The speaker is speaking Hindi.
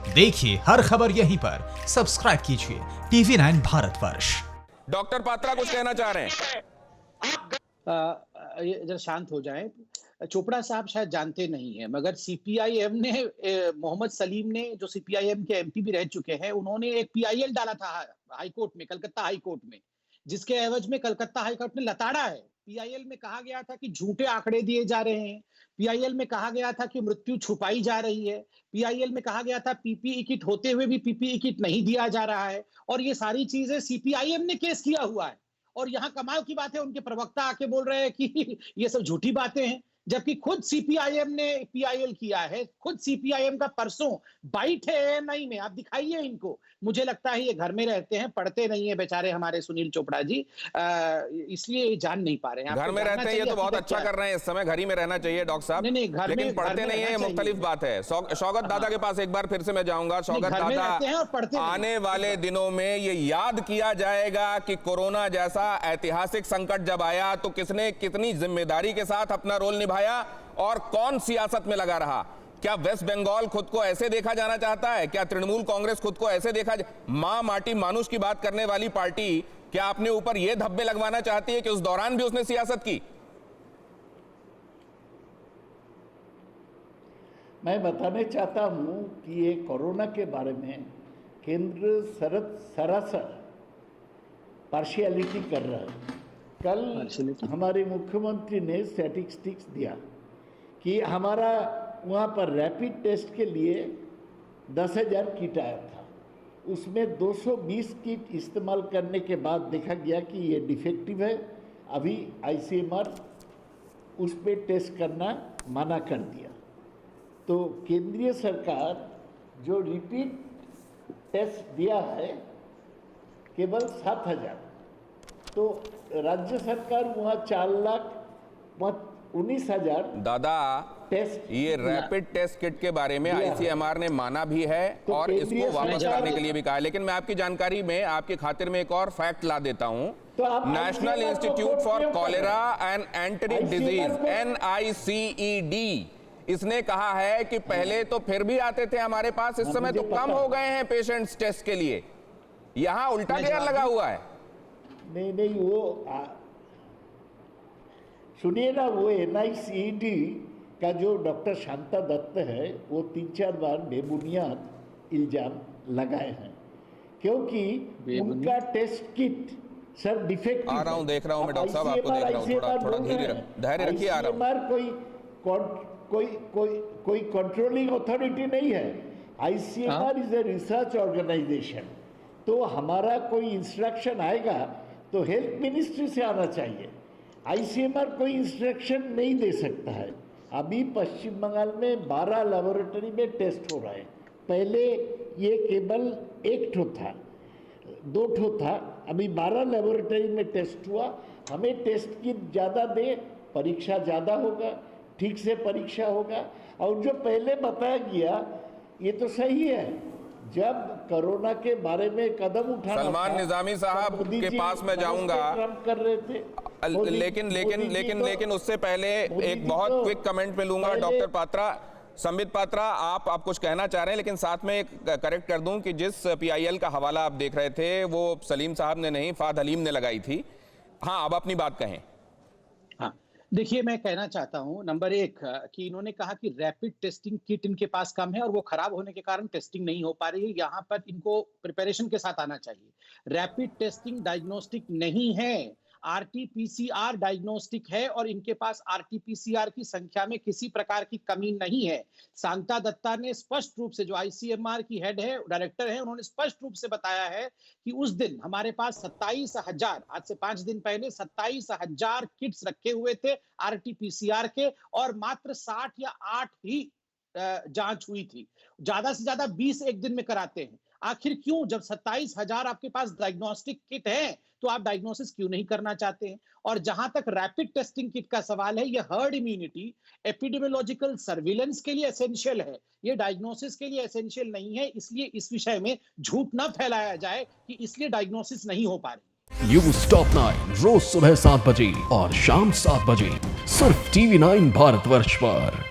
देखिए हर खबर यहीं पर, सब्सक्राइब कीजिए TV9 भारतवर्ष। डॉक्टर पात्रा कुछ कहना चाह रहे हैं। ये जरा शांत हो जाएं। चोपड़ा साहब शायद जानते नहीं हैं, मगर सीपीआईएम ने मोहम्मद सलीम ने, जो सीपीआईएम के एमपी भी रह चुके हैं, उन्होंने एक पीआईएल डाला था हाई कोर्ट में, कलकत्ता हाई कोर्ट में, जिसके एवज में कलकत्ता हाई कोर्ट ने लताड़ा है। पीआईएल में कहा गया था कि झूठे आंकड़े दिए जा रहे हैं। पीआईएल में कहा गया था कि मृत्यु छुपाई जा रही है। पीआईएल में कहा गया था पीपीई किट होते हुए भी पीपीई किट नहीं दिया जा रहा है। और ये सारी चीजें सीपीआईएम ने केस किया हुआ है। और यहाँ कमाल की बात है, उनके प्रवक्ता आके बोल रहे हैं कि ये सब झूठी बातें हैं, जबकि खुद सीपीआईएम ने पीआईएल किया है। खुद सीपीआईएम का परसों बाइट है एएनआई में, आप दिखाइए इनको। मुझे लगता है ये घर में रहते हैं, पढ़ते नहीं है बेचारे हमारे सुनील चोपड़ा जी, इसलिए ये जान नहीं पा रहे हैं। घर में रहते हैं, ये तो बहुत अच्छा कर रहे हैं। इस समय घर ही में रहना चाहिए डॉक्टर साहब। नहीं, घर में, लेकिन पढ़ते नहीं है, मुख्तलिफ बात है। शौकत दादा के पास एक बार फिर से मैं जाऊंगा। शौकत दादा, आने वाले दिनों में ये याद किया जाएगा कि कोरोना जैसा ऐतिहासिक संकट जब आया तो किसने कितनी जिम्मेदारी के साथ अपना रोल निभाया और कौन सियासत में लगा रहा। क्या वेस्ट बंगाल खुद को ऐसे देखा जाना चाहता है? क्या तृणमूल कांग्रेस खुद को ऐसे देखा? मां माटी मानुष की बात करने वाली पार्टी क्या अपने ऊपर यह धब्बे लगवाना चाहती है कि उस दौरान भी उसने सियासत की? मैं बताना चाहता हूं कि ये कोरोना के बारे में केंद्र सरासर पार्शियलिटी कर रहा है। कल हमारे मुख्यमंत्री ने स्टैटिस्टिक्स दिया कि हमारा वहाँ पर रैपिड टेस्ट के लिए 10,000 किट आया था, उसमें 220 किट इस्तेमाल करने के बाद देखा गया कि ये डिफेक्टिव है। अभी आईसीएमआर उस पर टेस्ट करना मना कर दिया। तो केंद्रीय सरकार जो रिपीट टेस्ट दिया है केवल 7,000, तो राज्य सरकार वहाँ 4,19,000 दादा टेस्ट। ये रैपिड टेस्ट किट के बारे में आईसीएमआर ने माना भी है तो और इसको वापस लाने के लिए भी कहा है। लेकिन मैं आपकी जानकारी में, आपकी खातिर में एक और फैक्ट ला देता हूं। तो national institute for cholera and enteric disease NICED इसने कहा है कि पहले तो फिर भी आते थे हमारे पास, इस समय तो कम हो गए हैं पेशेंट्स टेस्ट के लिए। यहां उल्टा गेयर लगा हुआ है। नहीं, वो सुनिए ना, वो NICED का जो डॉक्टर शांता दत्त है, वो 3-4 बार बेबुनियाद इल्जाम लगाए हैं, क्योंकि उनका टेस्ट किट सर डिफेक्टिव। आ रहा हूं, देख रहा हूं मैं डॉक्टर साहब, आपको देख रहा हूं। थोड़ा धैर्य रखिए। आ रहा हूं। कोई कंट्रोलिंग अथॉरिटी नहीं है। ICMR is a research organisation. तो हमारा कोई इंस्ट्रक्शन आएगा तो हेल्थ मिनिस्ट्री से आना चाहिए। आईसीएमआर कोई इंस्ट्रक्शन नहीं दे सकता है। अभी पश्चिम बंगाल में 12 लेबोरेटरी में टेस्ट हो रहा है। पहले ये केवल 1 ठो था, 2 ठो था, अभी 12 लेबोरेटरी में टेस्ट हुआ। हमें टेस्ट किट ज़्यादा दे, परीक्षा ज़्यादा होगा, ठीक से परीक्षा होगा। और जो पहले बताया गया ये तो सही है, जब कोरोना के बारे में कदम उठाना, सलमान निजामी साहब के पास मैं जाऊंगा, कर रहे थे। लेकिन उससे पहले एक बहुत क्विक कमेंट में लूंगा डॉक्टर पात्रा। संबित पात्रा, आप कुछ कहना चाह रहे हैं, लेकिन साथ में एक करेक्ट कर दूं कि जिस पीआईएल का हवाला आप देख रहे थे वो सलीम साहब ने नहीं, फाद हलीम ने लगाई थी। हाँ, अब अपनी बात कहें। देखिए, मैं कहना चाहता हूं, नंबर 1 कि इन्होंने कहा कि रैपिड टेस्टिंग किट इनके पास कम है और वो खराब होने के कारण टेस्टिंग नहीं हो पा रही है। यहाँ पर इनको प्रिपरेशन के साथ आना चाहिए। रैपिड टेस्टिंग डायग्नोस्टिक नहीं है, RT-PCR डायग्नोस्टिक है और इनके पास RT-PCR की संख्या में किसी प्रकार की कमी नहीं है। शांता दत्ता ने स्पष्ट रूप से, जो आईसीएमआर की हेड है, डायरेक्टर है, उन्होंने स्पष्ट रूप से बताया है कि उस दिन हमारे पास 27,000, आज से 5 दिन पहले 27,000 किट्स रखे हुए थे RT-PCR के, और मात्र 60 या 8 ही जांच हुई थी। ज्यादा से ज्यादा 20 एक दिन में कराते हैं। आखिर क्यों? जब 27,000 आपके पास डायग्नोस्टिक किट है तो आप डायग्नोसिस क्यों नहीं करना चाहते हैं? और जहां तक रैपिड टेस्टिंग किट का सवाल है, ये हर्ड इम्यूनिटी एपिडेमियोलॉजिकल सर्विलेंस के लिए एसेंशियल है, ये डायग्नोसिस के लिए एसेंशियल नहीं है। इसलिए इस विषय में झूठ ना फैलाया जाए कि इसलिए डायग्नोसिस नहीं हो पा रही। न्यूज़ टॉप 9 रोज सुबह 7 बजे और शाम 7 बजे सिर्फ TV9 भारतवर्ष पर।